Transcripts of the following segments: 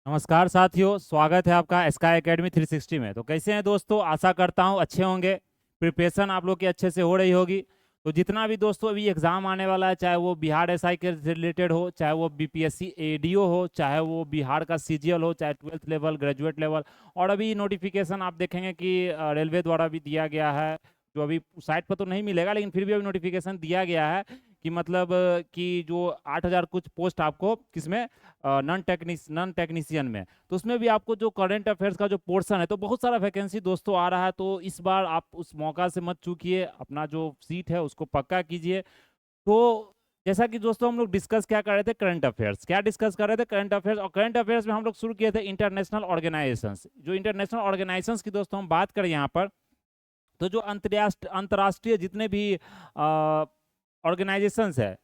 नमस्कार साथियों, स्वागत है आपका स्काई एकेडमी 360 में। तो कैसे हैं दोस्तों? आशा करता हूं अच्छे होंगे। प्रिपरेशन आप लोग की अच्छे से हो रही होगी। तो जितना भी दोस्तों अभी एग्जाम आने वाला है, चाहे वो बिहार एसआई के रिलेटेड हो, चाहे वो बीपीएससी एडीओ हो, चाहे वो बिहार का सीजीएल हो, चाहे 12th लेवल, ग्रेजुएट लेवल, और अभी नोटिफिकेशन आप देखेंगे कि रेलवे द्वारा भी दिया गया है। जो अभी साइट पर तो नहीं मिलेगा, लेकिन फिर भी अभी नोटिफिकेशन दिया गया है कि मतलब कि जो 8,000 कुछ पोस्ट आपको किसमें, नॉन टेक्नीशियन में, तो उसमें भी आपको जो करंट अफेयर्स का जो पोर्शन है, तो बहुत सारा वैकेंसी दोस्तों आ रहा है। तो इस बार आप उस मौका से मत चूकिए, अपना जो सीट है उसको पक्का कीजिए। तो जैसा कि दोस्तों हम लोग डिस्कस क्या कर रहे थे, करंट अफेयर्स क्या डिस्कस कर रहे थे, करंट अफेयर्स। और करंट अफेयर्स में हम लोग शुरू किए थे इंटरनेशनल ऑर्गेनाइजेशंस। जो इंटरनेशनल ऑर्गेनाइजेशंस की दोस्तों हम बात करें यहाँ पर, तो जो अंतर्राष्ट्रीय जितने भी ऑर्गेनाइजेशंस है,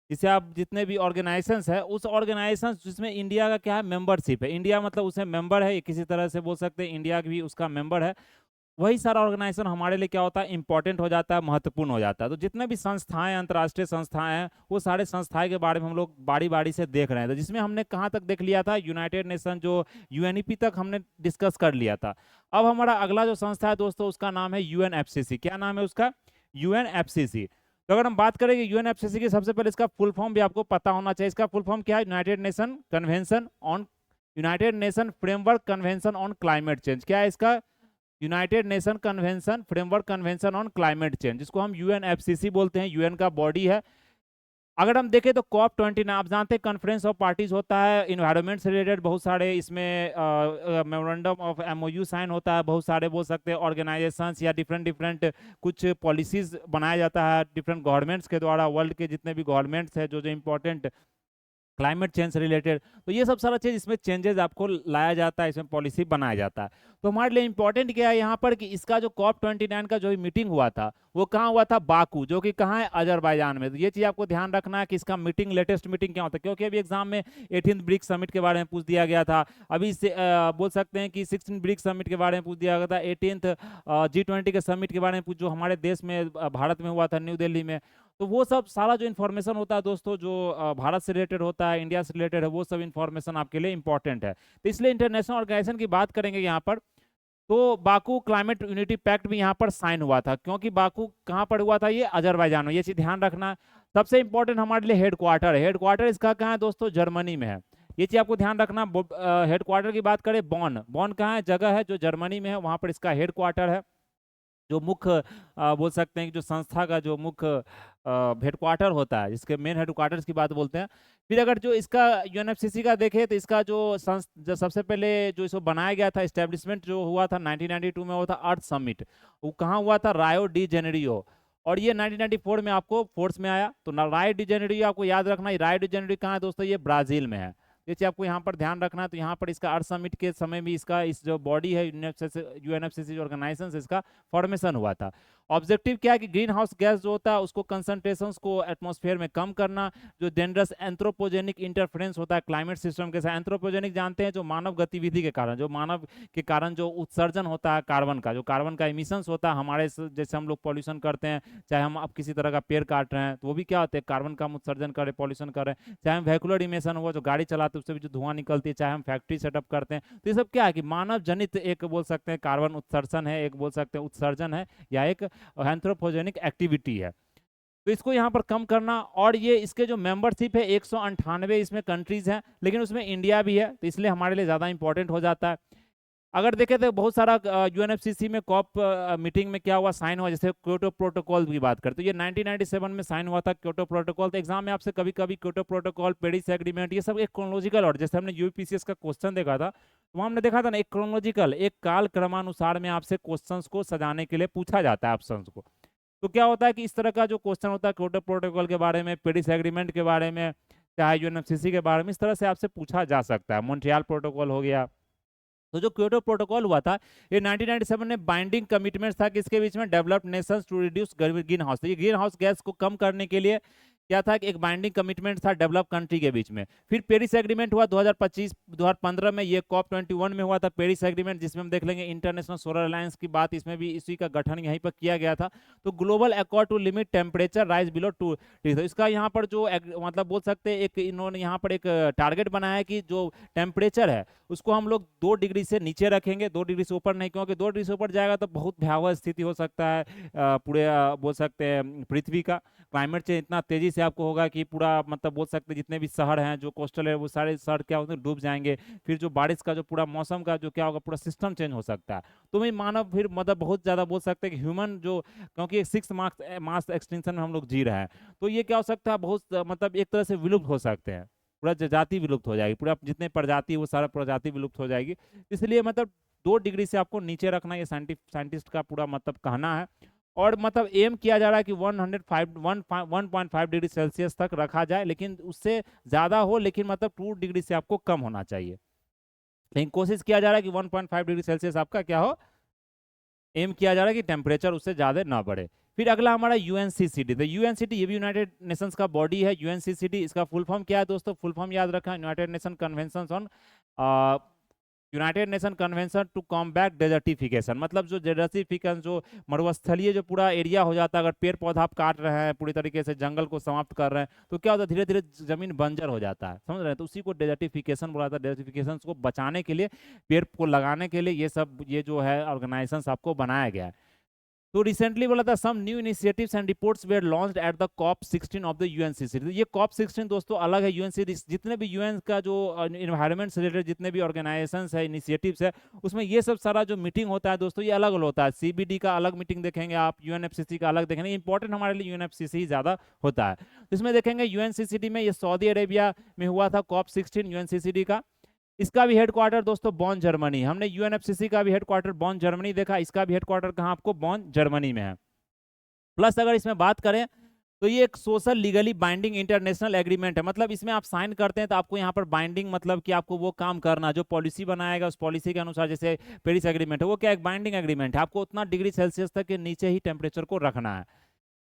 जिसे आप जितने भी ऑर्गेनाइजेशंस है, उस ऑर्गेनाइजेशन जिसमें इंडिया का क्या है, मेंबरशिप है। इंडिया मतलब उसमें मेंबर है, किसी तरह से बोल सकते हैं इंडिया भी उसका मेंबर है। वही सारा ऑर्गेनाइजेशन हमारे लिए क्या होता है, इंपॉर्टेंट हो जाता है, महत्वपूर्ण हो जाता है। तो जितने भी संस्थाएं, अंतर्राष्ट्रीय संस्थाएं हैं, वो सारे संस्थाएं के बारे में हम लोग बारी बारी से देख रहे हैं। तो जिसमें हमने कहाँ तक देख लिया था, यूनाइटेड नेशन जो यूएनईपी तक हमने डिस्कस कर लिया था। अब हमारा अगला जो संस्था है दोस्तों, उसका नाम है यूएनएफसीसी। क्या नाम है उसका? यूएनएफसीसी। तो अगर हम बात करेंगे यूएनएफसीसी की, सबसे पहले इसका फुल फॉर्म भी आपको पता होना चाहिए। इसका फुल फॉर्म क्या है? United nation framework convention on climate change. क्या है इसका? United Nation convention framework convention on climate change, जिसको हम यूएनएफसीसी बोलते हैं। यूएन का बॉडी है। अगर हम देखें तो COP29, आप जानते हैं, कॉन्फ्रेंस ऑफ पार्टीज होता है इन्वायरमेंट से रिलेटेड। बहुत सारे इसमें मेमोरेंडम ऑफ एमओयू साइन होता है। बहुत सारे बोल सकते हैं ऑर्गेनाइजेशंस या डिफरेंट डिफरेंट कुछ पॉलिसीज बनाया जाता है डिफरेंट गवर्नमेंट्स के द्वारा। वर्ल्ड के जितने भी गवर्नमेंट्स हैं जो जो इंपॉर्टेंट क्लाइमेट चेंज से रिलेटेड, तो ये सब सारा चीज इसमें चेंजेस आपको लाया जाता है, इसमें पॉलिसी बनाया जाता है। तो हमारे लिए इंपॉर्टेंट क्या है यहाँ पर कि इसका जो COP29 का जो मीटिंग हुआ था, वो कहाँ हुआ था? बाकू, जो कि कहाँ है? अजरबैजान में। तो ये चीज आपको ध्यान रखना है कि इसका मीटिंग, लेटेस्ट मीटिंग क्या होता है, क्योंकि अभी एग्जाम में 18th ब्रिक्स समिट के बारे में पूछ दिया गया था। अभी से बोल सकते हैं कि 16th ब्रिक्स समिट के बारे में पूछ दिया गया था। 18th G20 के समिट के बारे में पूछ, जो हमारे देश में भारत में हुआ था, न्यू दिल्ली में। तो वो सब सारा जो इन्फॉर्मेशन होता है दोस्तों, जो भारत से रिलेटेड होता है, इंडिया से रिलेटेड है, वो सब इन्फॉर्मेशन आपके लिए इंपॉर्टेंट है। तो इसलिए इंटरनेशनल ऑर्गेनाइजेशन की बात करेंगे यहाँ पर। तो बाकू क्लाइमेट यूनिटी पैक्ट भी यहाँ पर साइन हुआ था। क्योंकि बाकू कहाँ पर हुआ था? ये अजरबैजान में। ये चीज ध्यान रखना। सबसे इंपॉर्टेंट हमारे लिए हेडक्वार्टर है। हेडक्वार्टर इसका कहाँ है दोस्तों? जर्मनी में है। ये चीज आपको ध्यान रखना। हेडक्वार्टर की बात करें, बॉन, बॉन कहाँ है? जगह है जो जर्मनी में है, वहां पर इसका हेडक्वार्टर है। जो मुख्य बोल सकते हैं कि जो संस्था का जो मुख्य हेडक्वार्टर होता है, जिसके मेन हेडक्वार्टर्स की बात बोलते हैं। फिर अगर जो इसका यूएनएफसीसी का देखें, तो इसका जो सबसे पहले जो इसको बनाया गया था, एस्टेब्लिशमेंट जो हुआ था 1992 में, वो था अर्थ समिट। वो कहाँ हुआ था? रायो डी जेनेरियो। और ये 1994 में आपको फोर्स में आया। तो रायो डी जेनेरियो आपको याद रखना। रायो डी जेनेरियो कहाँ है दोस्तों? ये ब्राजील में है। ये चीज आपको यहाँ पर ध्यान रखना है। तो यहाँ पर इसका अर्थ समिट के समय भी इसका इस जो बॉडी है यूएनएफसीसी ऑर्गेनाइजेशन, इसका फॉर्मेशन हुआ था। ऑब्जेक्टिव क्या है कि ग्रीन हाउस गैस जो होता है उसको, कंसंट्रेशन को एटमॉस्फेयर में कम करना। जो डेंजरस एंथ्रोपोजेनिक इंटरफेरेंस होता है क्लाइमेट सिस्टम के साथ। एंथ्रोपोजेनिक जानते हैं, जो मानव गतिविधि के कारण, जो मानव के कारण जो उत्सर्जन होता है कार्बन का, जो कार्बन का इमिशंस होता है हमारे जैसे हम लोग पॉल्यूशन करते हैं, चाहे हम अब किसी तरह का पेड़ काट रहे हैं, तो वो भी क्या होते हैं? कार्बन का उत्सर्जन कर रहे, पॉल्यूशन कर रहे हैं। चाहे हम व्हीकुलर इमिशन हुआ, जो गाड़ी चलाते हैं उससे भी जो धुआं निकलती है, चाहे हम फैक्ट्री सेटअप करते हैं, तो ये सब क्या है कि मानव जनित एक बोल सकते हैं कार्बन उत्सर्जन है, एक बोल सकते हैं उत्सर्जन है, या एक एंथ्रोपोजेनिक एक्टिविटी है। तो इसको यहाँ पर कम करना। और ये इसके जो मेंबरशिप है 198 इसमें कंट्रीज हैं, लेकिन उसमें इंडिया भी है, तो इसलिए हमारे लिए ज़्यादा इंपॉर्टेंट हो जाता है। अगर देखें तो बहुत सारा यूएनएफसीसी में कॉप मीटिंग में क्या हुआ, साइन हुआ। जैसे क्योटो प्रोटोकॉल की बात करते, तो ये 1997 में साइन हुआ था क्योटो प्रोटोकॉल। तो एग्जाम में आपसे कभी कभी क्योटो प्रोटोकॉल, पेरिस एग्रीमेंट, ये सब एक क्रोनोलॉजिकल ऑर्डर, जैसे हमने यूपीसीएस का क्वेश्चन देखा था, तो वहाँ हमने देखा था ना, एक क्रोनोलॉजिकल, एक काल क्रमानुसार में आपसे क्वेश्चंस को सजाने के लिए पूछा जाता है ऑप्शंस को। तो क्या होता है कि इस तरह का जो क्वेश्चन होता है क्योटो प्रोटोकॉल के बारे में, पेरिस एग्रीमेंट के बारे में, चाहे यूएनएफसीसी के बारे में, इस तरह से आपसे पूछा जा सकता है। मॉन्ट्रियल प्रोटोकॉल हो गया। तो जो क्योटो प्रोटोकॉल हुआ था, ये 1997 में बाइंडिंग कमिटमेंट्स था किसके बीच में? Developed nations to reduce green house. तो ये ग्रीन हाउस गैस को कम करने के लिए क्या था कि एक बाइंडिंग कमिटमेंट था डेवलप कंट्री के बीच में। फिर पेरिस एग्रीमेंट हुआ 2025 2015 में, ये COP 21 में हुआ था पेरिस एग्रीमेंट, जिसमें हम देख लेंगे इंटरनेशनल सोलर अलायंस की बात, इसमें भी इसी का गठन यहीं पर किया गया था। तो global accord to limit temperature rise below 2 degree, तो इसका यहाँ पर जो मतलब बोल सकते हैं एक इन्होंने यहाँ पर एक टारगेट बनाया है कि जो टेम्परेचर है उसको हम लोग 2 डिग्री से नीचे रखेंगे, 2 डिग्री से ऊपर नहीं, क्योंकि 2 डिग्री से ऊपर जाएगा तो बहुत भयावह स्थिति हो सकता है पूरे बोल सकते हैं पृथ्वी का। क्लाइमेट चेंज इतना तेजी से आपको होगा कि पूरा मतलब बोल सकते हैं जितने भी शहर हैं जो कोस्टल है वो सारे शहर क्या होते हैं डूब जाएंगे। फिर जो बारिश का जो पूरा मौसम का जो क्या होगा पूरा सिस्टम चेंज हो सकता है। तो वही मानव फिर मतलब बहुत ज़्यादा बोल सकते हैं कि ह्यूमन जो, क्योंकि 6 मास एक्सटिंक्शन में हम लोग जी रहे हैं, तो ये क्या हो सकता है बहुत मतलब एक तरह से विलुप्त हो सकते हैं, पूरा जाति विलुप्त हो जाएगी, पूरा जितने प्रजाति है वो सारा प्रजाति विलुप्त हो जाएगी। इसलिए मतलब 2 डिग्री से आपको नीचे रखना ये साइंटिस्ट का पूरा मतलब कहना है। और मतलब एम किया जा रहा है कि 1.5 डिग्री सेल्सियस तक रखा जाए, लेकिन उससे ज़्यादा हो, लेकिन मतलब 2 डिग्री से आपको कम होना चाहिए। लेकिन कोशिश किया जा रहा है कि 1.5 डिग्री सेल्सियस आपका क्या हो, एम किया जा रहा है कि टेम्परेचर उससे ज़्यादा ना बढ़े। फिर अगला हमारा यूएनसीसीडी, तो यूएनसीडी ये भी यूनाइटेड नेशंस का बॉडी है। यूएनसीसीडी इसका फुल फॉर्म क्या है दोस्तों, फुल फॉर्म याद रखा, United Nation Convention on United Nation Convention to combat desertification, मतलब जो डेजर्टिफिकेशन जो मरुस्थलीय जो पूरा एरिया हो जाता है, अगर पेड़ पौधा आप काट रहे हैं पूरी तरीके से जंगल को समाप्त कर रहे हैं तो क्या होता है धीरे धीरे जमीन बंजर हो जाता है, समझ रहे हैं, तो उसी को डेजर्टिफिकेशन बोला जाता है। डेजर्टिफिकेशन को बचाने के लिए, पेड़ को लगाने के लिए ये सब ये जो है ऑर्गेनाइजेशन आपको बनाया गया है। तो रिसेंटली बोला था some new initiatives and reports were launched at the COP 16 of the UNCC. ये COP 16 दोस्तों अलग है, यूएनसीसी जितने भी यूएन का जो इन्वायरमेंट से रिलेटेड जितने भी ऑर्गेनाइजेशंस है इनिशिएटिव्स है उसमें ये सब सारा जो मीटिंग होता है दोस्तों ये अलग अलग होता है। CBD का अलग मीटिंग देखेंगे आप, यूएनएफसीसी का अलग देखेंगे, इंपॉर्टेंट हमारे लिए यूएनएफसीसी ज़्यादा होता है। तो इसमें देखेंगे यूएनसीसीडी में ये सऊदी अरेबिया में हुआ था COP 16 यूएनसीसीडी का। इसका भी हेडक्वार्टर दोस्तों बॉन जर्मनी, हमने यूएनएफसीसी का भी हेडक्वार्टर बॉन जर्मनी देखा, इसका भी हेडक्वार्टर कहाँ आपको बॉन जर्मनी में है। प्लस अगर इसमें बात करें तो ये एक social legally binding international agreement है, मतलब इसमें आप साइन करते हैं तो आपको यहाँ पर बाइंडिंग मतलब कि आपको वो काम करना जो पॉलिसी बनाएगा उस पॉलिसी के अनुसार, जैसे पेरिस एग्रीमेंट है वो क्या एक बाइंडिंग एग्रीमेंट है, आपको उतना डिग्री सेल्सियस तक के नीचे ही टेम्परेचर को रखना है।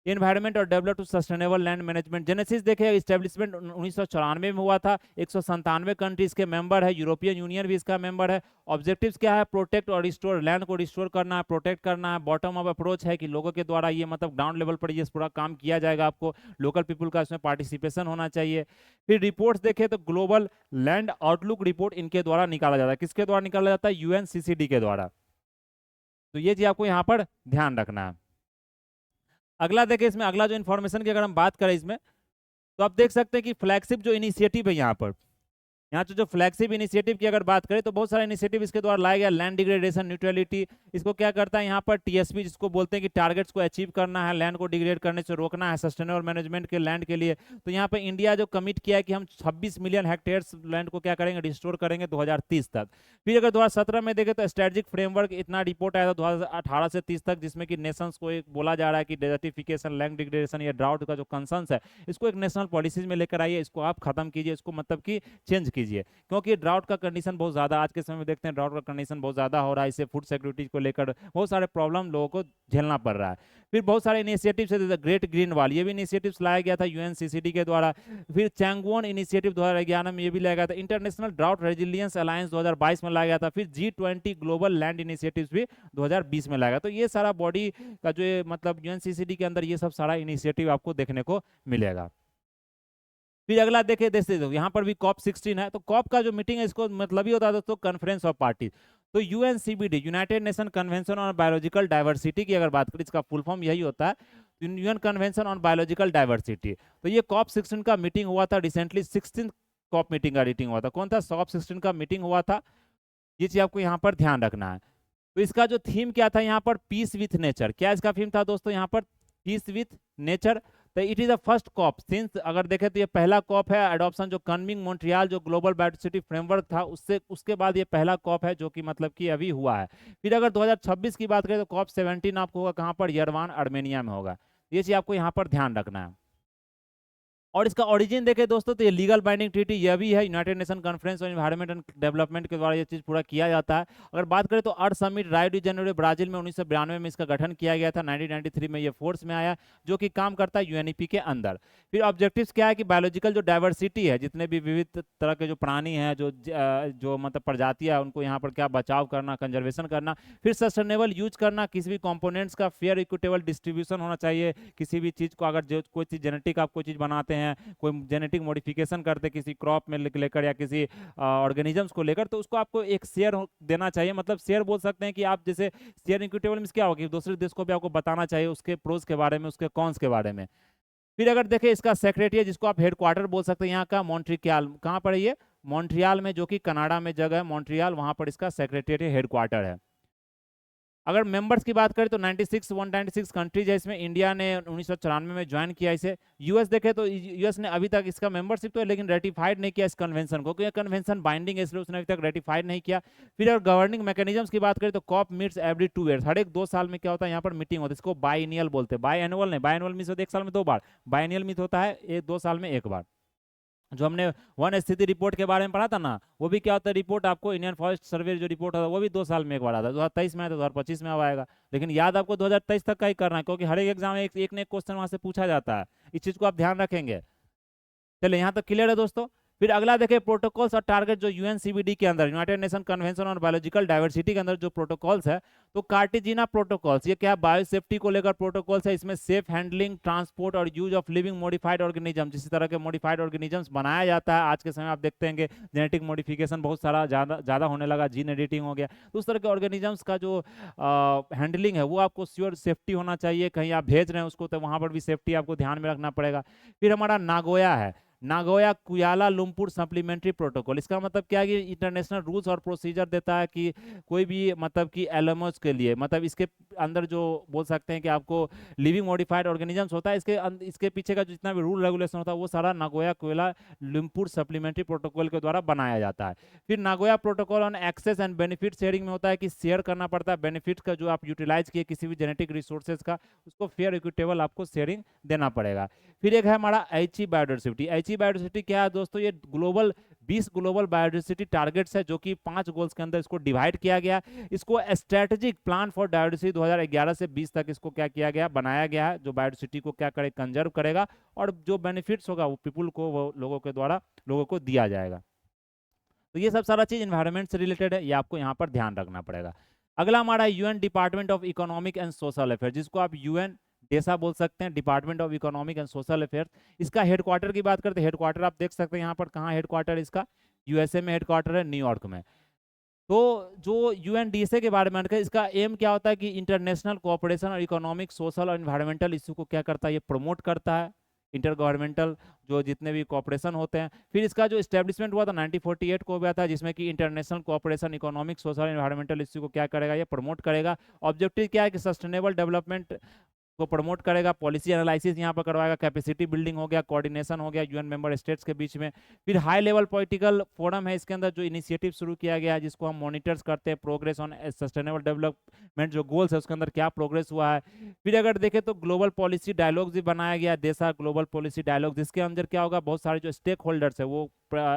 एनवायरमेंट और develop to sustainable land management, genesis देखे इस्टेब्लिशमेंट 1994 में हुआ था, 197 कंट्रीज के मेंबर है, यूरोपियन यूनियन भी इसका मेंबर है। ऑब्जेक्टिव्स क्या है, प्रोटेक्ट और रिस्टोर, लैंड को रिस्टोर करना है, प्रोटेक्ट करना है। बॉटम अप अप्रोच है कि लोगों के द्वारा ये मतलब ग्राउंड लेवल पर ये पूरा काम किया जाएगा, आपको लोकल पीपल का इसमें पार्टिसिपेशन होना चाहिए। फिर रिपोर्ट्स देखें तो ग्लोबल लैंड आउटलुक रिपोर्ट इनके द्वारा निकाला जाता है, किसके द्वारा निकाला जाता है, यूएनसीसीडी के द्वारा। तो ये चीज आपको यहाँ पर ध्यान रखना है। अगला देखिए, इसमें अगला जो इन्फॉर्मेशन की अगर हम बात करें इसमें तो आप देख सकते हैं कि फ्लैगशिप जो इनिशिएटिव है यहाँ तो जो फ्लैगशिप इनिशिएटिव की अगर बात करें तो बहुत सारे इनिशिएटिव इसके द्वारा लाया गया। लैंड डिग्रेडेशन न्यूट्रलिटी, इसको क्या करता है यहाँ पर टीएसपी जिसको बोलते हैं कि टारगेट्स को अचीव करना है, लैंड को डिग्रेड करने से रोकना है, सस्टेनेबल मैनेजमेंट के लैंड के लिए। तो यहाँ पर इंडिया जो कमिट किया है कि हम 26 मिलियन हेक्टेयर्स लैंड को क्या करेंगे, रिस्टोर करेंगे 2030 तक। फिर अगर 2017 में देखें तो स्ट्रेटेजिक फ्रेमवर्क इतना रिपोर्ट आया था 2018 से 30 तक, जिसमें कि नेशंस को एक बोला जा रहा है कि डेजर्टिफिकेशन, लैंड डिग्रेडेशन या ड्राउट का जो कंसर्न्स है इसको एक नेशनल पॉलिसीज में लेकर आइए, इसको आप खत्म कीजिए, इसको मतलब कि चेंज कीजिए, क्योंकि ड्राउट का कंडीशन बहुत ज़्यादा आज के समय में देखते हैं, ड्राउट का कंडीशन बहुत ज़्यादा हो रहा है, इससे फूड सिक्योरिटी को लेकर बहुत सारे प्रॉब्लम लोगों को झेलना पड़ रहा है। फिर बहुत सारे इनिशिएटिव्स है, ग्रेट ग्रीन वॉल ये भी इनिशिएटिव्स लाया गया था यूएनसीसीडी के द्वारा। फिर चैंगवोन इनिशिएटिव 2011 में ये भी लाया गया था। इंटरनेशनल ड्राउट रेजिलियंस अलायंस 2022 में लाया गया था। फिर G20 ग्लोबल लैंड इनिशिएटिव्स भी 2020 में लाया गया। तो ये सारा बॉडी का जो मतलब यूएनसीसीडी के अंदर ये सब सारा इनिशिएटिव आपको देखने को मिलेगा। फिर अगला देखे जैसे यहाँ पर भी COP 16 है, तो COP का जो मीटिंग है इसको मतलब ही होता है दोस्तों कॉन्फ्रेंस ऑफ पार्टी। तो UNCBD United Nation Convention on Biological Diversity की अगर बात करें, इसका फुल फॉर्म यही होता है, UN convention on Biological diversity. तो ये COP 16 का मीटिंग हुआ था रिसेंटली, 16 COP मीटिंग का मीटिंग हुआ था। कौन था, COP 16 का मीटिंग हुआ था, ये चीज आपको यहाँ पर ध्यान रखना है। तो इसका जो थीम क्या था यहाँ पर, पीस विथ नेचर। क्या इसका थीम था दोस्तों यहाँ पर, पीस विथ नेचर। तो it is the first COP since अगर देखें तो ये पहला COP है एडॉप्शन, जो कन्मिंग मॉन्ट्रियल जो ग्लोबल बायोडायवर्सिटी फ्रेमवर्क था उसके बाद ये पहला COP है जो कि मतलब कि अभी हुआ है। फिर अगर 2026 की बात करें तो COP 17 आपको होगा कहाँ पर, यरवान आर्मेनिया में होगा। ये चीज आपको यहाँ पर ध्यान रखना है। और इसका ओरिजिन देखें दोस्तों तो ये लीगल बाइंडिंग ट्रीटी यह भी है, United nation conference on environment and development के द्वारा ये चीज पूरा किया जाता है। अगर बात करें तो अर्थ समिट रायो डी जेनेरो ब्राजील में 1992 में इसका गठन किया गया था। 1993 में ये फोर्स में आया, जो कि काम करता है यूएनईपी के अंदर। फिर ऑब्जेक्टिव्स क्या है कि बायोलॉजिकल जो डाइवर्सिटी है, जितने भी विविध तरह के जो प्राणी हैं, जो मतलब प्रजातियां, उनको यहाँ पर क्या बचाव करना, कंजर्वेशन करना। फिर सस्टेनेबल यूज करना, किसी भी कंपोनेंट्स का फेयर इक्विटेबल डिस्ट्रीब्यूशन होना चाहिए। किसी भी चीज को अगर जो कोई चीज जेनेटिक आप कोई चीज बनाते हैं, कोई जेनेटिक मॉडिफिकेशन करते किसी क्रॉप में लेकर या किसी ऑर्गेनिजम्स को लेकर, तो उसको आपको एक शेयर देना चाहिए। मतलब शेयर बोल सकते हैं कि आप जैसे शेयर इक्विटेबल में क्या होगा कि दूसरे देश को भी आपको बताना चाहिए उसके प्रोज के बारे में, उसके कॉन्स के बारे में। फिर अगर देखें इसका सेक्रेटरी है, जिसको आप हेडक्वार्टर बोल सकते हैं यहाँ का, मॉन्ट्रियल। कहाँ पर है ये? मॉन्ट्रियल में, जो कि कनाडा में जगह है मॉन्ट्रियल, वहां पर इसका सेक्रेटरी हेडक्वार्टर है। अगर मेंबर्स की बात करें तो 196 कंट्रीज है इसमें। इंडिया ने 1994 में ज्वाइन किया इसे। यूएस देखे तो यूएस ने अभी तक इसका मेंबरशिप तो है, लेकिन रेटिफाइड नहीं किया इस कन्वेंशन को, क्योंकि कन्वेंशन बाइंडिंग है, इसलिए उसने अभी तक रेटिफाइड नहीं किया। फिर अगर गवर्निंग मैकेनिज्म्स की बात करें तो कॉप मीट्स एवरी 2 ईयर्स, हर एक 2 साल में क्या होता है यहाँ पर मीटिंग होती है। इसको बाइनियल बोलते हैं, बाई एनुअल नहीं, बाई एनुअल मीट होता है 1 साल में 2 बार, बाइनियल मीट होता है 2 साल में 1 बार। जो हमने वन स्थिति रिपोर्ट के बारे में पढ़ा था ना, वो भी क्या होता है, रिपोर्ट आपको इंडियन फॉरेस्ट सर्वे जो रिपोर्ट होता है वो भी 2 साल में 1 बार आता है। 2023 में आया तो 2025 में अब आएगा, लेकिन याद आपको 2023 तक का ही करना है, क्योंकि हर एक एग्जाम में एक ने क्वेश्चन वहां से पूछा जाता है। इस चीज को आप ध्यान रखेंगे। चलिए यहाँ तक क्लियर है दोस्तों। फिर अगला देखिए प्रोटोकॉल्स और टारगेट, जो यूएनसीबीडी के अंदर, United Nation Convention on Biological diversity के अंदर जो प्रोटोकॉल्स है, तो कार्टिजिना प्रोटोकॉल्स, ये क्या बायो सेफ्टी को लेकर प्रोटोकॉल्स है। इसमें सेफ हैंडलिंग, ट्रांसपोर्ट और use of living modified organism, जिस तरह के मॉडिफाइड ऑर्गेनिजम्स बनाया जाता है आज के समय आप देखते हैं कि जेनेटिक मॉडिफिकेशन बहुत सारा ज़्यादा होने लगा, जीन एडिटिंग हो गया, तो उस तरह के ऑर्गेनिजम्स का जो हैंडलिंग है वो आपको श्योर सेफ्टी होना चाहिए। कहीं आप भेज रहे हैं उसको तो वहाँ पर भी सेफ्टी आपको ध्यान में रखना पड़ेगा। फिर हमारा नागोया है, Nagoya Kuala Lumpur supplementary protocol. इसका मतलब क्या है कि इंटरनेशनल रूल्स और प्रोसीजर देता है कि कोई भी मतलब कि एलएमओस के लिए, मतलब इसके अंदर जो बोल सकते हैं कि आपको लिविंग मॉडिफाइड ऑर्गेनिजम्स होता है, इसके पीछे का जितना भी रूल रेगुलेशन होता है वो सारा Nagoya Kuala Lumpur supplementary protocol के द्वारा बनाया जाता है। फिर Nagoya protocol on access and benefit sharing में होता है कि शेयर करना पड़ता है बेनिफिट का, जो आप यूटिलाइज किए किसी भी जेनेटिक रिसोर्सेज का, उसको फेयर इक्विटेबल आपको शेयरिंग देना पड़ेगा। फिर एक है हमारा ऐची बायोडाइवर्सिटी। ऐची बायोडाइवर्सिटी क्या है दोस्तों, ये 20 ग्लोबल बायोडाइवर्सिटी टारगेट्स है, जो कि 5 गोल्स के अंदर इसको डिवाइड किया गया। इसको स्ट्रेटेजिक प्लान फॉर बायोडाइवर्सिटी 2011 से 20 तक इसको क्या किया गया, बनाया गया है, जो बायोडाइवर्सिटी को क्या करे, कंजर्व करेगा, और जो बेनिफिट्स होगा वो पीपुल को, वो लोगों के द्वारा लोगों को दिया जाएगा। तो ये सब सारा चीज एनवायरनमेंट से रिलेटेड है, ये आपको यहाँ पर ध्यान रखना पड़ेगा। अगला हमारा UN department of economic and social affair, जिसको आप यूएन डेसा बोल सकते हैं, department of economic and social affairs. इसका हेडक्वार्टर की बात करते हैं, हेडक्वार्टर आप देख सकते हैं यहाँ पर, कहाँ हेडक्वार्टर इसका, यूएसए में हेडक्वार्टर है, न्यूयॉर्क में। तो जो यूएनडीएसए के बारे में, इसका एम क्या होता है कि इंटरनेशनल कोऑपरेशन और इकोनॉमिक, सोशल और एनवायरमेंटल इशू को क्या करता है, ये प्रमोट करता है, इंटर गवर्नमेंटल जो जितने भी कॉपरेशन होते हैं। फिर इसका जो इस्टेब्लिशमेंट हुआ था 1948 को हुआ था, जिसमें कि international cooperation, economic, social, environmental issue को क्या करेगा, ये प्रमोट करेगा। ऑब्जेक्टिव क्या है कि सस्टेनेबल डेवलपमेंट को प्रमोट करेगा, पॉलिसी एनालिसिस यहाँ पर करवाएगा, कैपेसिटी बिल्डिंग हो गया, कोऑर्डिनेशन हो गया यूएन मेंबर स्टेट्स के बीच में। फिर हाई लेवल पॉलिटिकल फोरम है इसके अंदर, जो इनिशिएटिव शुरू किया गया है, जिसको हम मॉनिटर्स करते हैं, प्रोग्रेस ऑन सस्टेनेबल डेवलपमेंट जो गोल्स है उसके अंदर क्या प्रोग्रेस हुआ है। फिर अगर देखें तो ग्लोबल पॉलिसी डायलॉग्स भी बनाया गया, देशा ग्लोबल पॉलिसी डायलॉग, जिसके अंदर क्या होगा, बहुत सारे जो स्टेक होल्डर्स है वो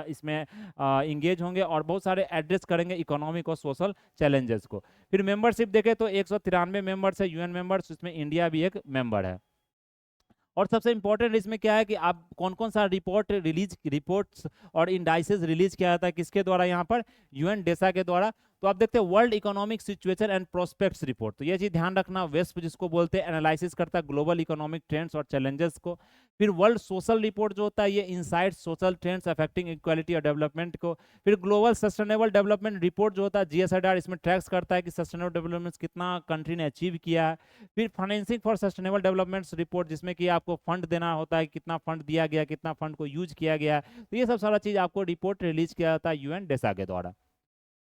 इसमें इंगेज होंगे और बहुत सारे एड्रेस करेंगे इकोनॉमिक और सोशल चैलेंजेस को। फिर मेंबरशिप देखें तो 193 मेंबर्स है यूएन मेंबर्स, इसमें इंडिया भी एक मेंबर है। और सबसे इंपॉर्टेंट इसमें क्या है कि आप कौन कौन सा रिपोर्ट्स और इंडाइसेस रिलीज किया जाता है, किसके द्वारा, यहाँ पर यूएन डेसा के द्वारा। तो आप देखते हैं world economic situation and prospects report, तो ये चीज ध्यान रखना, वेस्प जिसको बोलते हैं, एनालिसिस करता है ग्लोबल इकोनॉमिक ट्रेंड्स और चैलेंजेस को। फिर वर्ल्ड सोशल रिपोर्ट जो होता है, ये insights social trends affecting equality और डेवलपमेंट को। फिर ग्लोबल सस्टेनेबल डेवलपमेंट रिपोर्ट जो होता है, जीएसआईडीआर, इसमें ट्रैक्स करता है कि सस्टेनेबल डेवलपमेंट कितना कंट्री ने अचीव किया है। फिर financing for sustainable development report, जिसमें कि आपको फंड देना होता है, कितना फंड दिया गया, कितना फंड को यूज किया गया। तो ये सब सारा चीज आपको रिपोर्ट रिलीज किया जाता है यूएन डेसा के द्वारा।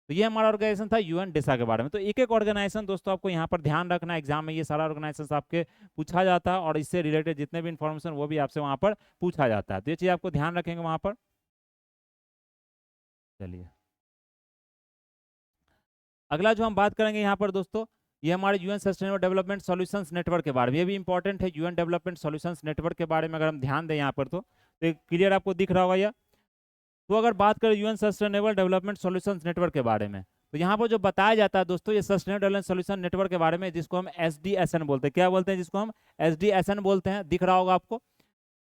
तो ये हमारा ऑर्गेनाइजेशन था यूएन डेसा के बारे में। तो एक एक ऑर्गेनाइजेशन दोस्तों आपको यहाँ पर ध्यान रखना, एग्जाम में ये सारा ऑर्गेनाइजेशन आपके पूछा जाता है और इससे रिलेटेड जितने भी इंफॉर्मेशन वो भी आपसे वहाँ पर पूछा जाता है, तो ये चीज आपको ध्यान रखेंगे वहाँ पर। चलिए अगला जो हम बात करेंगे यहाँ पर दोस्तों, ये हमारे UN sustainable development solutions network के बारे में, ये भी इंपॉर्टेंट है। यूएन डेवलपमेंट सॉल्यूशंस नेटवर्क के बारे में अगर हम ध्यान दें यहाँ पर, तो तो क्लियर आपको दिख रहा होगा यह। तो अगर बात करें UN sustainable development solutions network के बारे में, तो यहाँ पर जो बताया जाता है दोस्तों ये सस्टेनेबल डेवलपमेंट सॉल्यूशन नेटवर्क के बारे में, जिसको हम एसडीएसएन बोलते हैं। क्या बोलते हैं? जिसको हम एसडीएसएन बोलते हैं, दिख रहा होगा आपको।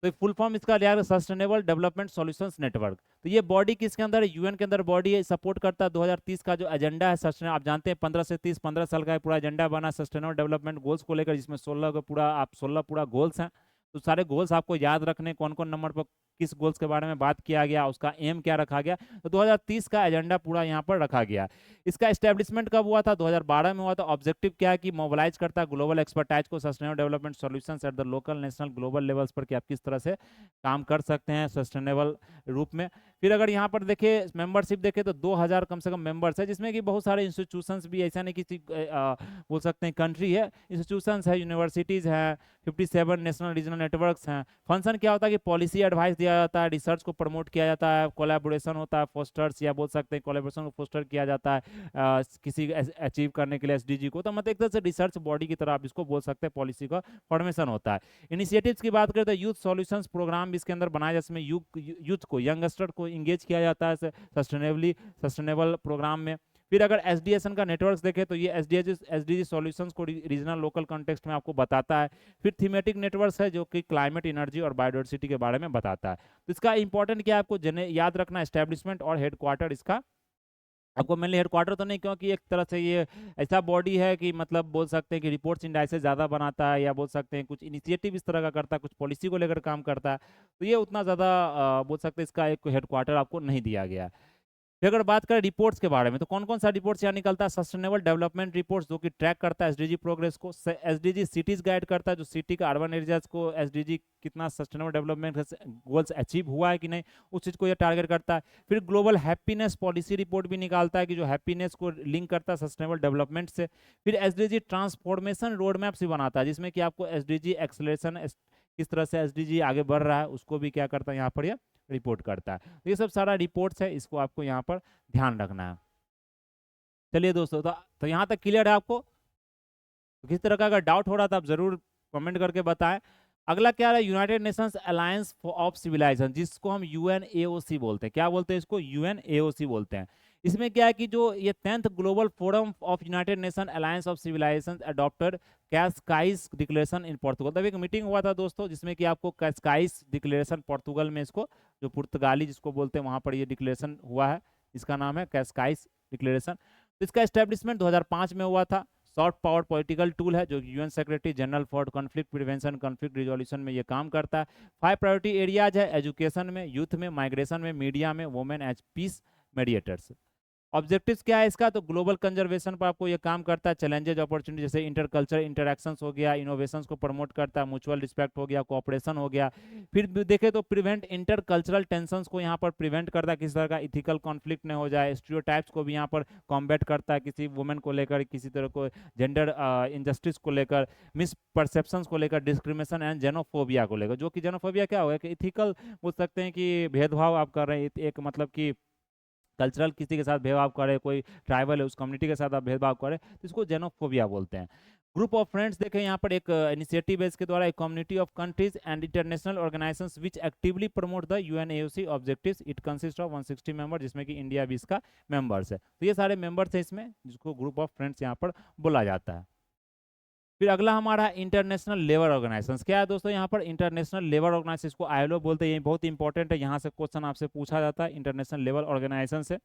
तो फुल फॉर्म इसका लिया गया सस्टेनेबल डेवलपमेंट सॉल्यूशंस नेटवर्क। तो ये बॉडी किसके अंदर है? यूएन के अंदर बॉडी है, सपोर्ट करता है 2030 का जो एजेंडा है सस्टेनेबल, आप जानते हैं 15 से 30 15 साल का पूरा एजेंडा बना सस्टेनेबल डेवलपमेंट गोल्स को लेकर, जिसमें 16 का पूरा आप 16 पूरा गोल्स हैं। तो सारे गोल्स आपको याद रखने, कौन कौन नंबर पर किस गोल्स के बारे में बात किया गया, उसका एम क्या रखा गया। तो 2030 का एजेंडा पूरा यहाँ पर रखा गया। इसका एस्टेब्लिशमेंट कब हुआ था? 2012 में हुआ था। ऑब्जेक्टिव क्या है कि मोबिलाइज करता है ग्लोबल एक्सपर्टाइज को sustainable development solutions at the local national global levels पर, कि आप किस तरह से काम कर सकते हैं सस्टेनेबल रूप में। फिर अगर यहाँ पर देखे मेंबरशिप देखे तो 2000 कम से कम मेंबर्स है, जिसमें कि बहुत सारे इंस्टीट्यूशंस भी, ऐसा नहीं किसी बोल सकते हैं कंट्री है, इंस्टीट्यूशंस है, यूनिवर्सिटीज़ हैं, 57 नेशनल रीजनल नेटवर्क्स हैं। फंक्शन क्या होता है कि पॉलिसी एडवाइस दिया जाता है, रिसर्च को प्रमोट किया जाता है, कोलैबोरेशन होता है, फोस्टर्स या बोल सकते हैं कोलैबोरेशन को फोस्टर किया जाता है किसी अचीव करने के लिए एसडीजी को। तो मतलब एक तरह से रिसर्च बॉडी की तरह आप इसको बोल सकते हैं, पॉलिसी का फॉर्मेशन होता है। इनिशिएटिव्स की बात करें तो यूथ सॉल्यूशंस प्रोग्राम भी इसके अंदर बनाया, जिसमें यूथ को, यंगस्टर को इंगेज किया जाता है सस्टेनेबल प्रोग्राम में। फिर अगर एसडीएसएन का नेटवर्क देखें तो ये एसडीजी सॉल्यूशंस को रीजनल लोकल कॉन्टेक्स्ट में आपको बताता है। फिर थीमेटिक नेटवर्क है जो कि क्लाइमेट, एनर्जी और बायोडाइवर्सिटी के बारे में बताता है। तो इसका इंपॉर्टेंट क्या है आपको याद रखना, एस्टेब्लिशमेंट और हेडक्वार्टर इसका आपको मेनली हेडक्वार्टर तो नहीं, क्योंकि एक तरह से ये ऐसा बॉडी है कि मतलब बोल सकते हैं कि रिपोर्ट्स इंडाइसेस ज़्यादा बनाता है, या बोल सकते हैं कुछ इनिशिएटिव इस तरह का करता है, कुछ पॉलिसी को लेकर काम करता है। तो ये उतना ज़्यादा बोल सकते हैं इसका एक हेडक्वार्टर आपको नहीं दिया गया। फिर अगर बात करें रिपोर्ट्स के बारे में, तो कौन कौन सा रिपोर्ट्स यहाँ निकलता है? सस्टेनेबल डेवलपमेंट रिपोर्ट्स, जो कि ट्रैक करता है एसडीजी प्रोग्रेस को। एसडीजी सिटीज गाइड करता है, जो सिटी का अर्बन एरियाज को एसडीजी कितना सस्टेनेबल डेवलपमेंट गोल्स अचीव हुआ है कि नहीं, उस चीज़ को ये टारगेट करता है। फिर ग्लोबल हैप्पीनेस पॉलिसी रिपोर्ट भी निकालता है, कि जो हैप्पीनेस को लिंक करता है सस्टेनेबल डेवलपमेंट से। फिर एसडीजी ट्रांसफॉर्मेशन रोड मैप्स भी बनाता है, जिसमें कि आपको एसडीजी एक्सेलरेशन किस तरह से एसडीजी आगे बढ़ रहा है उसको भी क्या करता है यहाँ पर, ये रिपोर्ट करता है। तो ये सब सारा रिपोर्ट्स है, इसको आपको यहाँ पर ध्यान रखना है। चलिए दोस्तों, तो यहाँ तक क्लियर है आपको? तो किसी तरह का अगर डाउट हो रहा था आप जरूर कमेंट करके बताएं। अगला क्या है? United Nations Alliance of Civilization, जिसको हम यूएनएओसी बोलते हैं। क्या बोलते हैं इसको? यूएनएओसी बोलते हैं। इसमें क्या है कि जो ये 10th global forum of United Nation Alliance of Civilization adopted Cascais Declaration in Portugal. तब एक मीटिंग हुआ था दोस्तों, जिसमें कि आपको कैस्काइस डिक्लेरेशन पोर्तुगल में, इसको जो पुर्तगाली जिसको बोलते हैं वहाँ पर ये डिक्लेरेशन हुआ है, इसका नाम है कैस्काइस डिक्लेरेशन। तो इसका एस्टेब्लिशमेंट 2005 में हुआ था। सॉफ्ट पावर पॉलिटिकल टूल है, जो UN Secretary General for conflict prevention, conflict resolution में ये काम करता है। 5 प्रायोरिटी एरियाज है, एजुकेशन में, यूथ में, माइग्रेशन में, मीडिया में, women as peace mediators. Objectives क्या है इसका? तो ग्लोबल कंजर्वेशन पर आपको ये काम करता है। चैलेंजेज अपॉर्चुनिटी, जैसे इंटरकल्चरल इंटरेक्शंस हो गया, इनोवेशंस को प्रमोट करता है, म्यूचुअल रिस्पेक्ट हो गया, कोऑपरेशन हो गया। फिर देखें तो प्रिवेंट इंटरकल्चरल टेंशंस को यहाँ पर प्रिवेंट करता है, किसी तरह का इथिकल कॉन्फ्लिक्ट न हो जाए। स्टीरियोटाइप्स को भी यहाँ पर कॉम्बैट करता है, किसी वुमेन को लेकर, किसी तरह को जेंडर इनजस्टिस को लेकर, मिस परसेप्शंस को लेकर, डिस्क्रिमिनेशन एंड जेनोफोबिया को लेकर। जो कि जेनोफोबिया क्या होगा कि इथिकल बोल सकते हैं कि भेदभाव आप कर रहे हैं, एक मतलब कि कल्चरल किसी के साथ भेदभाव करे, कोई ट्राइबल है उस कम्युनिटी के साथ आप भेदभाव करें, तो इसको जेनोफोबिया बोलते हैं। ग्रुप ऑफ फ्रेंड्स देखें यहाँ पर एक इनिशिएटिव है इसके द्वारा, एक community of countries and international organisations which actively promote the UNAOC objectives. It consist of 160 member, जिसमें कि इंडिया भी इसका मेंबर्स है। तो ये सारे मेंबर्स हैं इसमें, जिसको ग्रुप ऑफ फ्रेंड्स यहाँ पर बोला जाता है। फिर अगला हमारा इंटरनेशनल लेबर ऑर्गेनाइजेशन। क्या है दोस्तों? यहाँ पर इंटरनेशनल लेबर ऑर्गेनाइजेशन को आईएलओ बोलते हैं। ये बहुत इंपॉर्टेंट है, यहाँ से क्वेश्चन आपसे पूछा जाता है इंटरनेशनल लेबर ऑर्गेनाइजेशन से।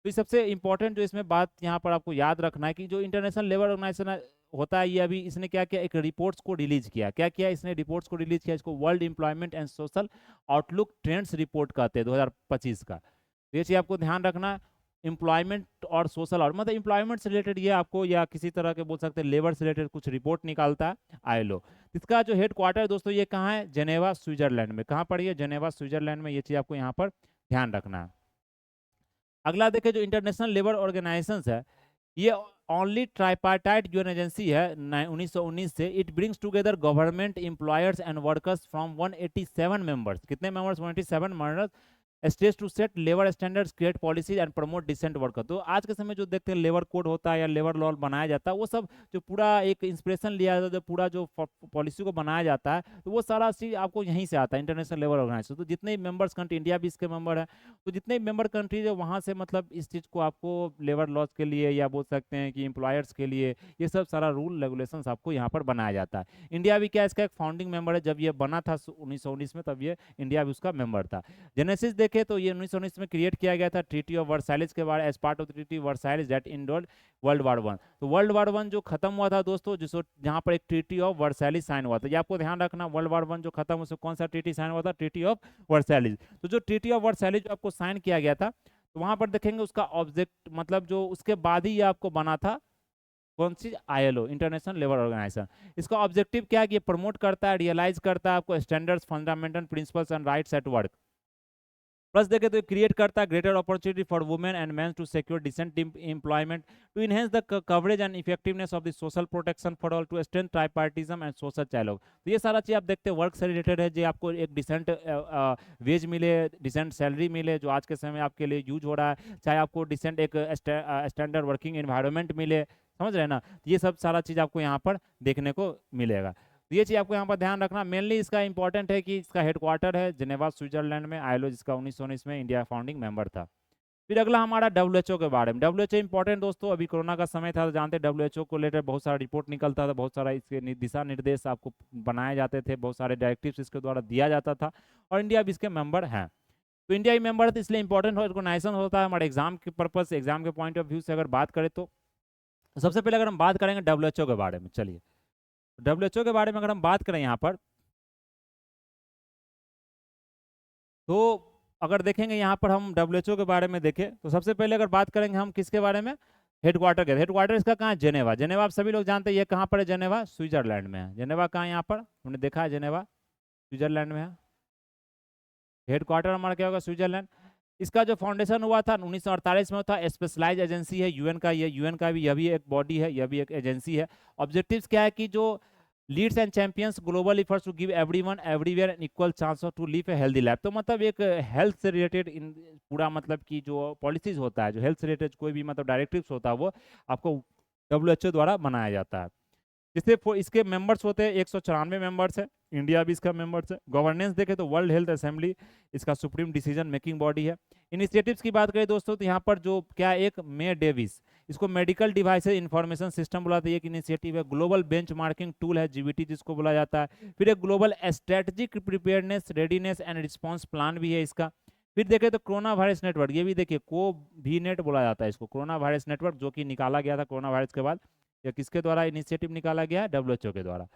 तो सबसे इंपॉर्टेंट जो इसमें बात यहाँ पर आपको याद रखना है कि जो इंटरनेशनल लेबर ऑर्गेनाइजेशन होता है, ये अभी इसने क्या किया, एक रिपोर्ट्स को रिलीज किया। क्या किया इसने? रिपोर्ट्स को रिलीज किया। इसको world employment and social outlook trends report कहते हैं 2025 का। तो ये चीज़ आपको ध्यान रखना। एम्प्लॉयमेंट और सोशल, और मतलब एम्प्लॉयमेंट से रिलेटेड ये आपको, या किसी तरह के बोल सकते हैं लेबर से रिलेटेड कुछ रिपोर्ट निकालता है आईएलओ। इसका जो हेडक्वार्टर दोस्तों ये कहाँ है? जेनेवा स्विट्जरलैंड में। कहाँ पर? ये जेनेवा स्विट्जरलैंड में। ये चीज़ आपको यहाँ पर ध्यान रखना है। अगला देखें, जो इंटरनेशनल लेबर ऑर्गेनाइजेशंस है, ये ओनली ट्राइपार्टाइट यूएन एजेंसी है 1919 से। It brings together government, employers and workers from 187 members. कितने members? 187 members states to set labour standards, create policies and promote decent work. तो आज के समय जो देखते हैं लेबर कोड होता है या लेबर लॉ बनाया जाता है, वो सब जो पूरा एक इंस्पिरेशन लिया जाता है, जो पूरा जो पॉलिसी को बनाया जाता है, तो वो सारा चीज आपको यहीं से आता है, इंटरनेशनल लेबर ऑर्गेनाइजेशन। तो जितने मेंबर्स कंट्री, इंडिया भी इसके मेंबर है, तो जितने मेंबर कंट्रीज है वहाँ से मतलब इस चीज़ को आपको लेबर लॉज के लिए या बोल सकते हैं कि एम्प्लॉयर्स के लिए ये सब सारा रूल रेगुलेशंस आपको यहाँ पर बनाया जाता है। इंडिया भी क्या इसका एक फाउंडिंग मेंबर है, जब ये बना था 1919 में, तब ये इंडिया भी उसका मेंबर था। जेनेसिस देखे तो ये 1919 में क्रिएट किया गया था ट्रीटी ऑफ वर्साइलेज के बारे, as part of treaty Versailles that ended World War One. तो वर्ल्ड वार वन जो खत्म हुआ था दोस्तों, जिसको जहाँ पर एक ट्रीटी ऑफ वर्साइलेज साइन हुआ था, ये आपको ध्यान रखना, वर्ल्ड वार वन जो खत्म हुआ उसमें कौन सा ट्रीटी साइन हुआ था, ट्रीटी ऑफ वर्साइलेज। तो जो ट्रीटी ऑफ वर्साइलेज आपको साइन किया गया था, तो वहां पर देखेंगे उसका ऑब्जेक्ट मतलब जो उसके बाद ही ये आपको बना था कौन सी, आईएलओ, इंटरनेशनल लेबर ऑर्गेनाइजेशन। इसका ऑब्जेक्टिव क्या है कि ये प्रमोट करता है, रियलाइज करता है आपको standards, fundamental principles and rights at work. Plus देखे तो क्रिएट करता है greater opportunity for women and men to secure decent employment, to enhance the coverage and effectiveness of the social protection for all, to strength tripartism and social dialogue. तो ये सारा चीज आप देखते हैं वर्क से रिलेटेड है, जो आपको एक डिसेंट वेज मिले, डिसेंट सैलरी मिले, जो आज के समय आपके लिए यूज हो रहा है, चाहे आपको डिसेंट एक स्टैंडर्ड वर्किंग एनवायरनमेंट मिले, समझ रहे हैं ना। ये सब सारा चीज़ आपको यहाँ पर देखने को मिलेगा। तो ये चीज़ आपको यहाँ पर ध्यान रखना। मेनली इसका इंपॉर्टेंट है कि इसका हेडक्वार्टर है जेनेवा स्विट्जरलैंड में, आईएलओ जिसका 1919 में इंडिया फाउंडिंग मेंबर था। फिर अगला हमारा डब्ल्यूएचओ के बारे में। डब्ल्यूएचओ इंपॉर्टेंट दोस्तों, अभी कोरोना का समय था तो जानते हैं डब्ल्यूएचओ को रिलेटेड बहुत सारा रिपोर्ट निकलता था, बहुत सारा इसके दिशा निर्देश आपको बनाए जाते थे, बहुत सारे डायरेक्टिव्स इसके द्वारा दिया जाता था, और इंडिया भी इसके मेंबर हैं। तो इंडिया ही मेंबर है, इसलिए इंपॉर्टेंट ऑर्गेनाइजेशन होता है हमारे एग्जाम के पर्पज, एग्जाम के पॉइंट ऑफ व्यू से अगर बात करें तो सबसे पहले अगर हम बात करेंगे डब्ल्यूएचओ के बारे में, चलिए डब्ल्यूएचओ के बारे में अगर हम बात करें यहाँ पर, तो अगर देखेंगे यहाँ पर हम डब्ल्यूएचओ के बारे में देखें तो सबसे पहले अगर बात करेंगे हम किसके बारे में, हेडक्वार्टर के। हेडक्वार्टर इसका कहाँ है, जेनेवा। जेनेवा आप सभी लोग जानते हैं ये कहाँ पर है, जेनेवा स्विट्जरलैंड में है। जेनेवा कहाँ है, यहाँ पर हमने देखा है जेनेवा स्विट्जरलैंड में है। हेडक्वार्टर हमारा क्या होगा, स्विट्जरलैंड। इसका जो फाउंडेशन हुआ था 1948 में होता है, स्पेशलाइज एजेंसी है यूएन का, ये यूएन का भी, यह भी एक बॉडी है, यह भी एक एजेंसी है। ऑब्जेक्टिव्स क्या है कि जो leads and champions global efforts to give everyone everywhere an equal chance to live a healthy life. तो मतलब एक हेल्थ से रिलेटेड इन पूरा मतलब कि जो पॉलिसीज होता है, जो हेल्थ से रिलेटेड कोई भी मतलब डायरेक्टिव्स होता है, वो आपको डब्ल्यूएचओ द्वारा बनाया जाता है। जिससे इसके मेंबर्स होते हैं 194 मेंबर्स है, इंडिया भी इसका मेंबर्स है। गवर्नेंस देखें तो वर्ल्ड हेल्थ असेंबली इसका सुप्रीम डिसीजन मेकिंग बॉडी है। इनिशिएटिव्स की बात करें दोस्तों तो यहाँ पर जो क्या एक मे डेविस, इसको मेडिकल डिवाइसेज इंफॉर्मेशन सिस्टम बोला था, एक इनिशिएटिव है। ग्लोबल बेंचमार्किंग टूल है, जीबीटी जिसको बोला जाता है। फिर एक global strategic preparedness readiness and response plan भी है इसका। फिर देखें तो कोरोना वायरस नेटवर्क, ये भी देखिए भी नेट बोला जाता है इसको, कोरोना वायरस नेटवर्क, जो कि निकाला गया था कोरोना वायरस के बाद, या किसके द्वारा इनिशिएटिव निकाला गया है, डब्ल्यूएचओ के द्वारा।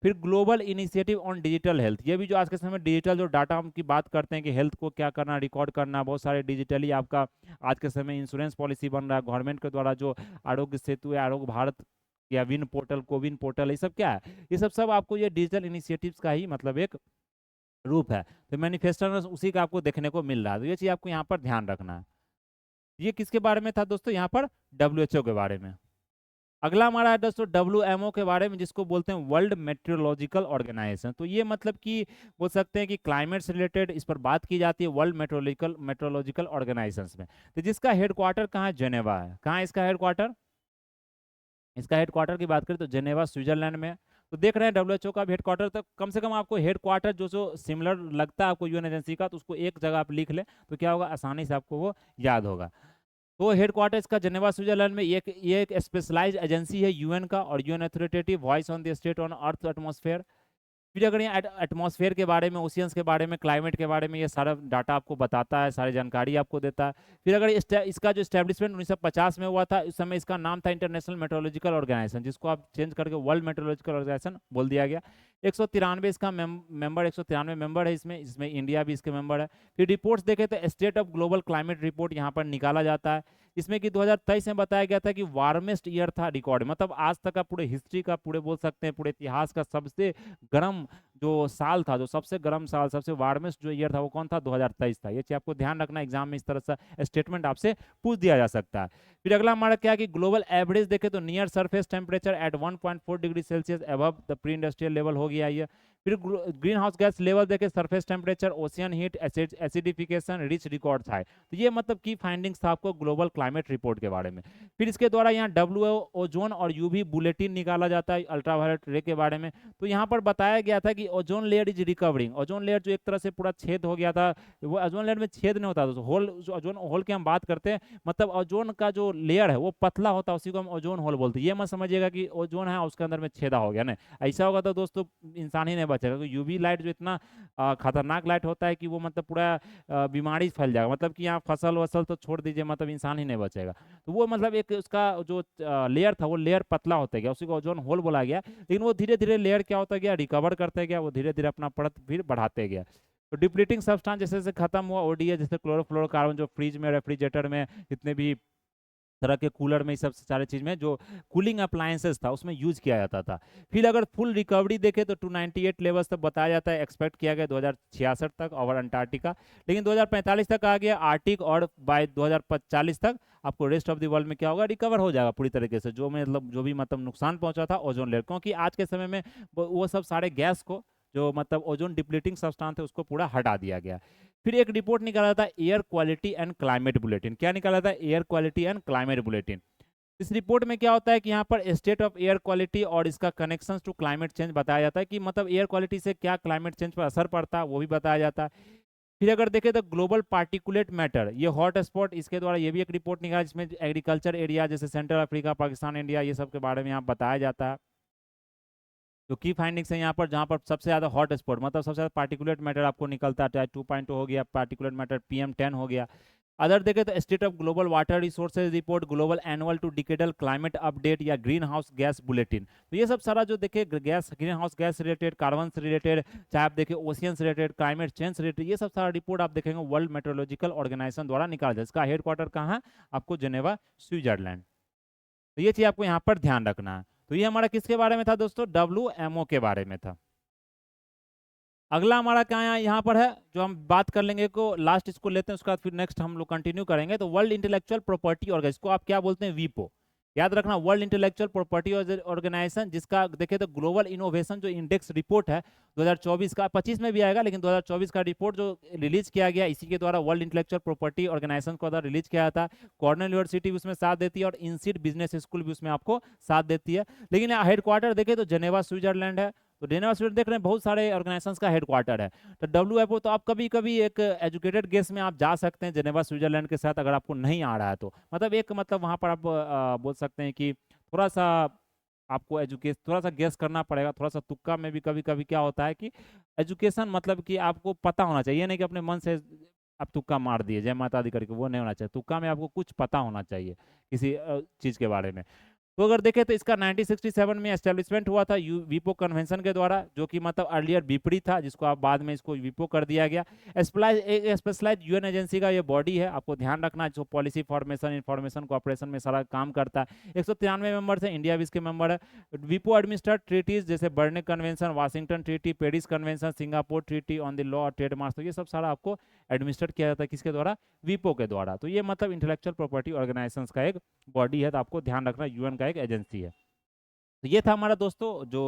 फिर global initiative on digital health, ये भी जो आज के समय डिजिटल जो डाटा हम की बात करते हैं कि हेल्थ को क्या करना, रिकॉर्ड करना, बहुत सारे डिजिटली आपका आज के समय इंश्योरेंस पॉलिसी बन रहा है गवर्नमेंट के द्वारा, जो आरोग्य सेतु है, आरोग्य भारत या विन पोर्टल, कोविन पोर्टल, ये सब क्या है, ये सब आपको ये डिजिटल इनिशिएटिव्स का ही मतलब एक रूप है। तो मैनिफेस्टो उसी का आपको देखने को मिल रहा है। तो ये चीज़ आपको यहाँ पर ध्यान रखना है। ये किसके बारे में था दोस्तों, यहाँ पर डब्ल्यूएचओ के बारे में। अगला हमारा है दोस्तों डब्ल्यूएमओ के बारे में, जिसको बोलते हैं वर्ल्ड मेट्रोलॉजिकल ऑर्गेनाइजेशन। तो ये मतलब कि बोल सकते हैं कि क्लाइमेट से रिलेटेड इस पर बात की जाती है वर्ल्ड मेट्रोलॉजिकल ऑर्गेनाइजेशन में। तो जिसका हेडक्वार्टर कहाँ है, जेनेवा है। कहाँ है इसका हेडक्वार्टर, इसका हेडक्वार्टर की बात करें तो जेनेवा स्विट्जरलैंड में। तो देख रहे हैं डब्ल्यूएचओ का हेडक्वार्टर, तो कम से कम आपको हेडक्वार्टर जो जो सिमिलर लगता है आपको यूएन एजेंसी का, तो उसको एक जगह आप लिख ले तो क्या होगा, आसानी से आपको वो याद होगा। तो हेडक्वार्टर इसका जेनेवा स्विट्जरलैंड में। ये एक स्पेशलाइज्ड एजेंसी है यूएन का, और UN authoritative voice on the state on earth atmosphere. फिर अगर ये एटमॉस्फेयर के बारे में, ओशियंस के बारे में, क्लाइमेट के बारे में ये सारा डाटा आपको बताता है, सारी जानकारी आपको देता है। फिर अगर इसका जो इस्टेब्लिशमेंट 1950 में हुआ था, उस समय इसका नाम था इंटरनेशनल मेट्रोलॉजिकल ऑर्गेनाइजेशन, जिसको आप चेंज करके वर्ल्ड मेट्रोलॉजिकल ऑर्गेनाइजेशन बोल दिया गया। 193 इसका मेंबर 193 मेंबर है इसमें, इसमें इंडिया भी इसके मेंबर है। फिर रिपोर्ट्स देखें तो state of global climate report यहाँ पर निकाला जाता है, इसमें कि 2023 में बताया गया था कि वार्मेस्ट ईयर था रिकॉर्ड, मतलब आज तक का पूरे हिस्ट्री का, पूरे बोल सकते हैं पूरे इतिहास का सबसे गर्म जो साल था, जो सबसे गर्म साल, सबसे वार्मेस्ट जो ईयर था, वो कौन था, 2023 था। ये चीज आपको ध्यान रखना, एग्जाम में इस तरह से स्टेटमेंट आपसे पूछ दिया जा सकता है। फिर अगला हमारा क्या कि ग्लोबल एवरेज देखे तो near surface temperature at 1.4 degree Celsius above the pre industrial level हो गया ये। फिर ग्रीन हाउस गैस लेवल देखे, surface temperature, ocean heat, acidification, rich records high. तो ये मतलब की फाइंडिंग्स था आपको ग्लोबल क्लाइमेट रिपोर्ट के बारे में। फिर इसके द्वारा यहाँ डब्ल्यू ओजोन और यूवी बुलेटिन निकाला जाता है अल्ट्रावायलेट रे के बारे में। तो यहाँ पर बताया गया था कि ozone layer is recovering. Ozone layer जो एक तरह से पूरा छेद हो गया था, वो ओजोन लेयर में छेद नहीं होता, तो होल, ओजोन होल की हम बात करते हैं, मतलब ओजोन का जो लेयर है वो पतला होता है, उसी को हम ओजोन होल बोलते हैं। ये मत समझिएगा कि ओजोन है उसके अंदर में छेदा हो गया, नहीं, ऐसा होगा तो दोस्तों इंसान ही नहीं बचेगा। क्योंकि यूवी लाइट जो इतना खतरनाक लाइट होता है कि वो मतलब पूरा बीमारी फैल जाएगा, मतलब कि यहाँ फसल वसल तो छोड़ दीजिए, मतलब इंसान ही नहीं बचेगा। तो वो मतलब एक उसका जो लेयर था वो लेयर पतला होता गया, उसी को ओजोन होल बोला गया। लेकिन वो धीरे धीरे लेयर क्या होता गया, रिकवर करते गया, वो धीरे धीरे अपना परत फिर बढ़ाते गया। तो डिप्लीटिंग सब्सटेंस जैसे जैसे खत्म हुआ, ओडीए जैसे क्लोरोफ्लोरोकार्बन जो फ्रिज में, रेफ्रिजरेटर में, जितने भी तरह के कूलर में, सब सारे चीज में जो कूलिंग अप्लायंसेस था उसमें यूज किया जाता था। फिर अगर फुल रिकवरी देखे तो 298 लेवल्स तक बताया जाता है, एक्सपेक्ट किया गया 2066 तक ओवर अंटार्कटिका। लेकिन 2045 तक आ गया आर्टिक, और बाय 2040 तक आपको रेस्ट ऑफ द वर्ल्ड में क्या होगा, रिकवर हो जाएगा पूरी तरीके से, जो मतलब जो भी मतलब नुकसान पहुंचा था ओजोन लेयर। क्योंकि आज के समय में वो सब सारे गैस को, जो मतलब ओजोन डिप्लीटिंग सब्सटेंस है, उसको पूरा हटा दिया गया। फिर एक रिपोर्ट निकाला था air quality and climate bulletin. क्या निकाला था, air quality and climate bulletin. इस रिपोर्ट में क्या होता है कि यहाँ पर स्टेट ऑफ एयर क्वालिटी और इसका कनेक्शन टू क्लाइमेट चेंज बताया जाता है, कि मतलब एयर क्वालिटी से क्या क्लाइमेट चेंज पर असर पड़ता है वो भी बताया जाता है। फिर अगर देखें तो ग्लोबल पार्टिकुलेट मैटर, ये हॉट स्पॉट, इसके द्वारा ये भी एक रिपोर्ट निकाला, जिसमें एग्रीकल्चर एरिया जैसे सेंट्रल अफ्रीका, पाकिस्तान, इंडिया, ये सब के बारे में यहाँ बताया जाता है। तो की फाइंडिंग्स है यहाँ पर, जहाँ पर सबसे ज़्यादा हॉट स्पॉट, मतलब सबसे ज़्यादा पार्टिकुलेट मैटर आपको निकलता है, चाहे 2.2 हो गया, पार्टिकुलेट मैटर PM10 हो गया। अदर देखें तो state of global water resources report, global annual to decadal climate update, या ग्रीन हाउस गैस बुलेटिन। तो ये सब सारा जो देखे gas, green house gas related, carbon से रिलेटेड, चाहे आप देखें ओशियन से रिलेटेड, क्लाइमेट चेंज से रिलेटेड, ये सब सारा रिपोर्ट आप देखेंगे वर्ल्ड मेट्रोलॉजिकल ऑर्गेनाइजेशन द्वारा निकाला जाए। इसका हेडक्वार्टर कहाँ है, आपको जेनेवा, स्विट्जरलैंड। तो ये चीज़ आपको यहाँ पर ध्यान रखना है। तो ये हमारा किसके बारे में था दोस्तों, WMO के बारे में था। अगला हमारा क्या है यहाँ पर है, जो हम बात कर लेंगे को लास्ट इसको लेते हैं, उसके बाद फिर नेक्स्ट हम लोग कंटिन्यू करेंगे। तो वर्ल्ड इंटेलेक्चुअल प्रॉपर्टी ऑर्गेनाइजेशन, इसको आप क्या बोलते हैं, वीपो, याद रखना, वर्ल्ड इंटेलेक्चुअल प्रॉपर्टी ऑर्गेनाइजेशन, जिसका देखें तो ग्लोबल इनोवेशन जो इंडेक्स रिपोर्ट है 2024 का, 25 में भी आएगा, लेकिन 2024 का रिपोर्ट जो रिलीज किया गया इसी के द्वारा, वर्ल्ड इंटेलेक्चुअल प्रॉपर्टी ऑर्गेनाइजेशन को द्वारा रिलीज किया था। कॉर्नेल यूनिवर्सिटी भी उसमें साथ देती है, और इंसिड बिजनेस स्कूल भी उसमें आपको साथ देती है। लेकिन हेडक्वार्टर देखें तो जेनेवा, स्विट्जरलैंड है। तो जेनेवा स्विट्जरलैंड देख रहे हैं, बहुत सारे ऑर्गेनाइजेशंस का हेडक्वार्टर है। तो WFO, तो आप कभी कभी एक एजुकेटेड गेस में आप जा सकते हैं जेनेवा स्विट्जरलैंड के साथ, अगर आपको नहीं आ रहा है तो, मतलब एक मतलब वहाँ पर आप बोल सकते हैं कि थोड़ा सा आपको एजुकेशन, थोड़ा सा गेस करना पड़ेगा, थोड़ा सा तुक्का में भी कभी कभी क्या होता है कि एजुकेशन, मतलब कि आपको पता होना चाहिए, नहीं कि अपने मन से आप तुक्का मार दिए जय माता दी करके, वो नहीं होना चाहिए। तुक्का में आपको कुछ पता होना चाहिए किसी चीज़ के बारे में। तो अगर देखें तो इसका 1967 में एस्टेब्लिशमेंट हुआ था वीपो कन्वेंशन के द्वारा, जो कि मतलब अर्लियर बीपड़ी था, जिसको आप बाद में इसको वीपो कर दिया गया। स्पेशलाइज UN एजेंसी का ये बॉडी है, आपको ध्यान रखना, जो पॉलिसी फॉर्मेशन, इंफॉर्मेशन कोऑपरेशन में सारा काम करता है। 193 मेंबर्स हैं, इंडिया भी इसके मेंबर है। वीपो एडमिनिस्टर्ड ट्रीटीज जैसे Berne convention, Washington treaty, Paris convention, Singapore treaty on the law और ट्रेडमार्क, तो ये सब सारा आपको एडमिनिस्टर किया जाता है किसके द्वारा, वीपो के द्वारा। तो ये मतलब इंटेलेक्चुअल प्रॉपर्टी ऑर्गेनाइजेशंस का एक बॉडी है, तो आपको ध्यान रखना UN का एक एजेंसी है। तो ये था हमारा दोस्तों जो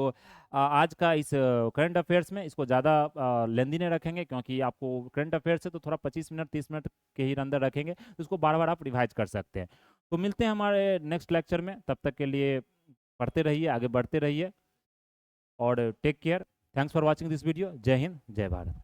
आज का इस करंट अफेयर्स में, इसको ज़्यादा लेंदी नहीं रखेंगे, क्योंकि आपको करंट अफेयर्स है तो थोड़ा 25 मिनट 30 मिनट के ही अंदर रखेंगे, तो इसको बार बार आप रिवाइज कर सकते हैं। तो मिलते हैं हमारे नेक्स्ट लेक्चर में, तब तक के लिए पढ़ते रहिए, आगे बढ़ते रहिए, और take care. Thanks for watching this video. जय हिंद, जय भारत।